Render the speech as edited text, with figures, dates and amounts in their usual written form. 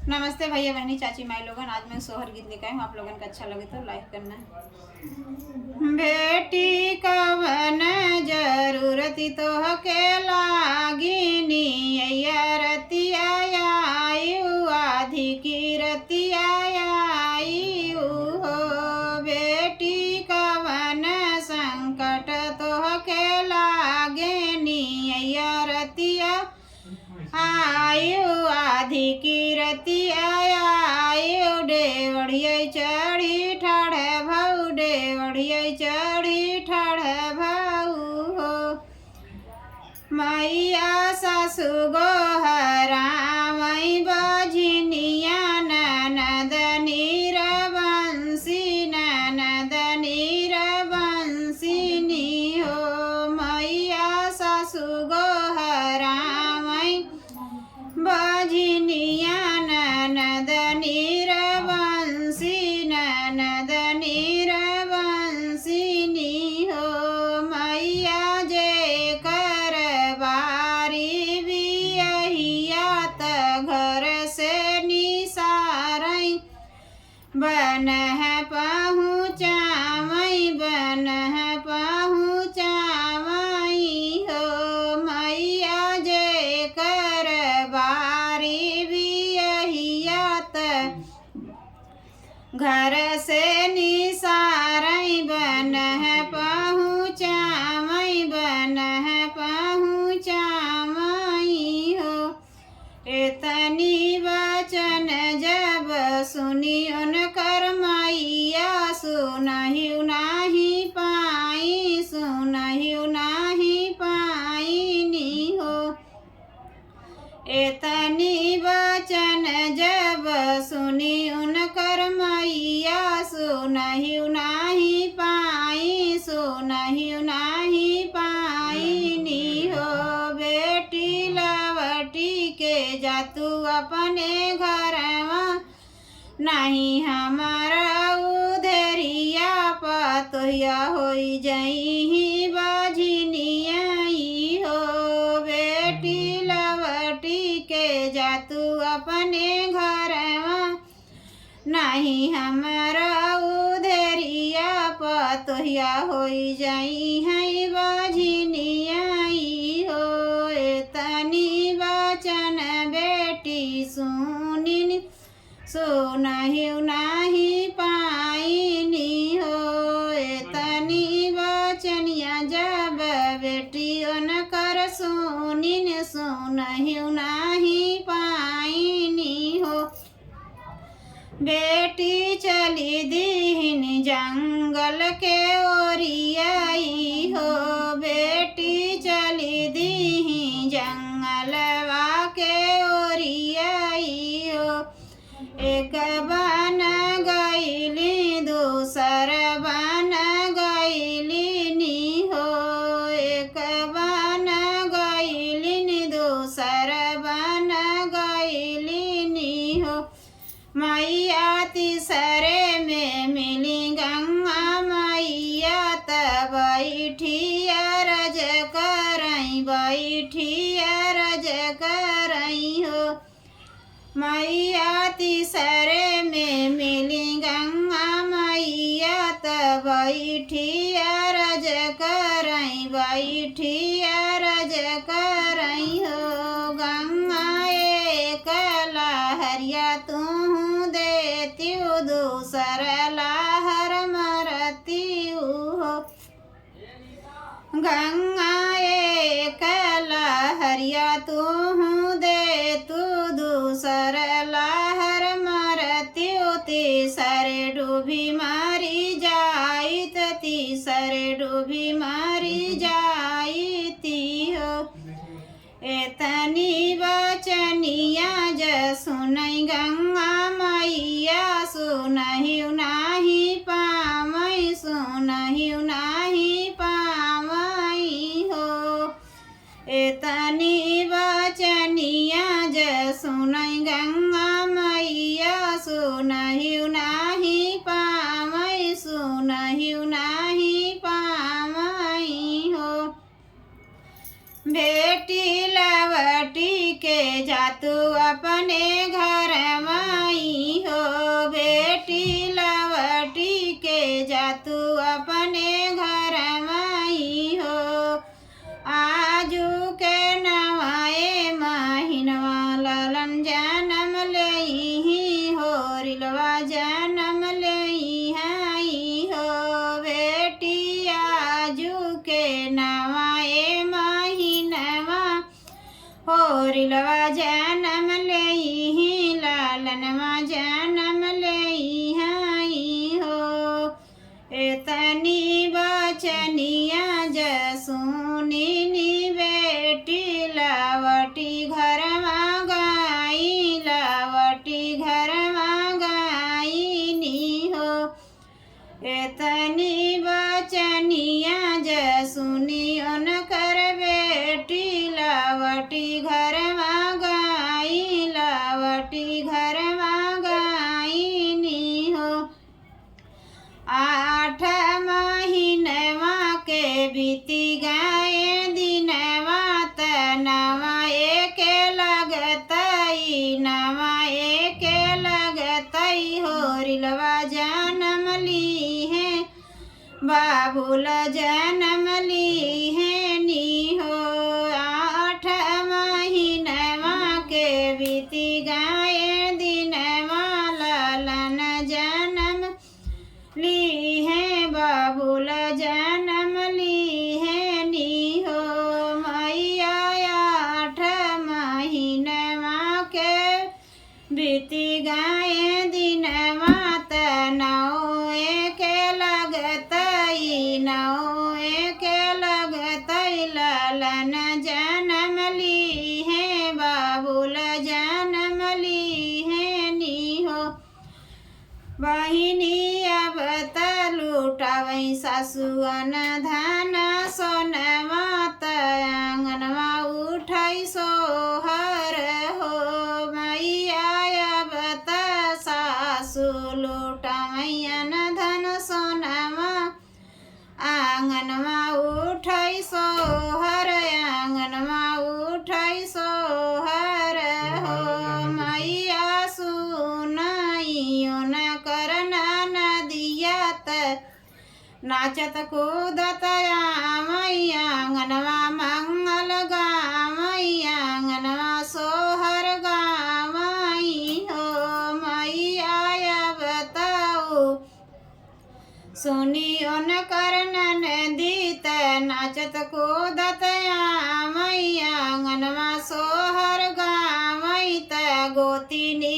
नमस्ते भैया बहनी चाची माई लोगन। आज मैं सोहर गीत लेकर आई हूँ। आप लोगन का अच्छा लगे तो लाइक करना। बेटी कवन जरूरती तो के लागिनी रतिया आयु आधी की रतिया आयु हो। बेटी कवन संकट तो के लागिनी रतिया आयु आधी की रतिया आयु डेवढ़िया चढ़ी ठाढ़ भाऊ डेवढ़िया चढ़ी ठाढ़ भाऊ हो। मैया सासु गोहरा मई बझनिया ननद नीर बंसी ननद नीर बंसिनी हो। मैया सासु गोहरा बझनिया ननद नीर बंसी ननद नीर बंसिनी हो। मैया जे कर बारी बियहिया त घर से निसारई बन है पहुँचावई बन है पहुँचावई हो। मैया जे कर बारी बियहिया त घर से निसारई बन है पहुँचावई बन है पहुँचावई हो। एतनी वचन जब सुनी उनकर मैया सुनहिउ नाही पाई सुनहिउ नाही पाईनी हो। एतनी वचन जब सुनी उनकर मैया सुनहिउ नाही पाई सुनहिउ नाही पाईनी हो। बेटी लवटी के जातू अपने घरवा नहीं हमारा उधरिया पतोया होई जई बझनिया हो। बेटी लवटी के जातू अपने घरवा नहीं हमारा उधरिया पतोया होई जई है बझनिया हो। एतनी वचन बेटी सुनिन सुनहिउ नाही पाईनी हो। एतनी वचनिया जब बेटी उनकर सुनिन सुनहिउ नाही पाईनी हो। बेटी चली दीन जंगल के ओरियाई हो। बेटी चली दीन जंगलवा के ओरियाई हो। एक बन गईली दूसर बन गईली नी हो। एक बन गईली दूसर बन गईली नी हो। मैया तीसरे में मिली गंगा मैया त बैठिया रज करई बैठिया रज करई हो। मैया तीसरे में मिली गंगा मैया त बैठिया रज करई बैठिया रज करई हो। गंगा एक लहरिया तू देतियु दूसर लहर मरतियु हो। गंगा एक लहरिया तू दे तू दूसर लहर मरतियु तीसर डूबी मारी जाइत तीसर डूबी मारी जाइती हो। एतनी वचनिया ज सुनई गंगा मैया सुनहिउ नाही पावई सुनहिउ नाही पावई हो। एतनी वचनिया ज सुनई गंगा मैया सुनहिउ नाही पावई सुनहिउ नाही पावई हो। बेटी लवटी के जातू अपने घर में जन्म लेही हो रिलवा जन्म लेही हाई हो बेटिया जुके नवाए महीनवा हो रिलवा जन्म लेही लालनवा जन्म लेही हाई हो एतनी बचनिया जसुनी बेटी लावटी घर गाई लावटी घर गाई नी हो एतनी बचनिया जसुनी उनकर बेटी लावटी घर गाई लावटी घर गाई नी हो 8 महीनवा के बीती गए दिनवा तनवा एक लगतई नवा एक लगतई हो रिलवा जन्म ली है बाबुल जन्म ली है नी हो 8 महीनवा के बीती गए दिनवा लालन जन्म ली है बाबुल जन्म ली है नी हो मैया 8 महीनवा के बीती गए दिनवा तनौ एक लगतई नौ एक लगतई लालन जन्म ली है बाबुल जन्म ली है नी हो बहिनी अब त लुटावई सासुअन धन सोनवा त आंगनवा उठाई सोहर हो मैया अब त सासु लुटावैन धन सोनवा आंगनवा उठाई सोहर आंगनवा उठाई सोहर हो मैया सुनाइयो न करना नदिया त नाचत कूदत मैया आंगनवा मंगल गामैया आंगनवा सोहर गामई हो मैया बताओ सुनी उन करनन दीत नाचत कूदत मैया आंगनवा सोहर गामई त गोतिनी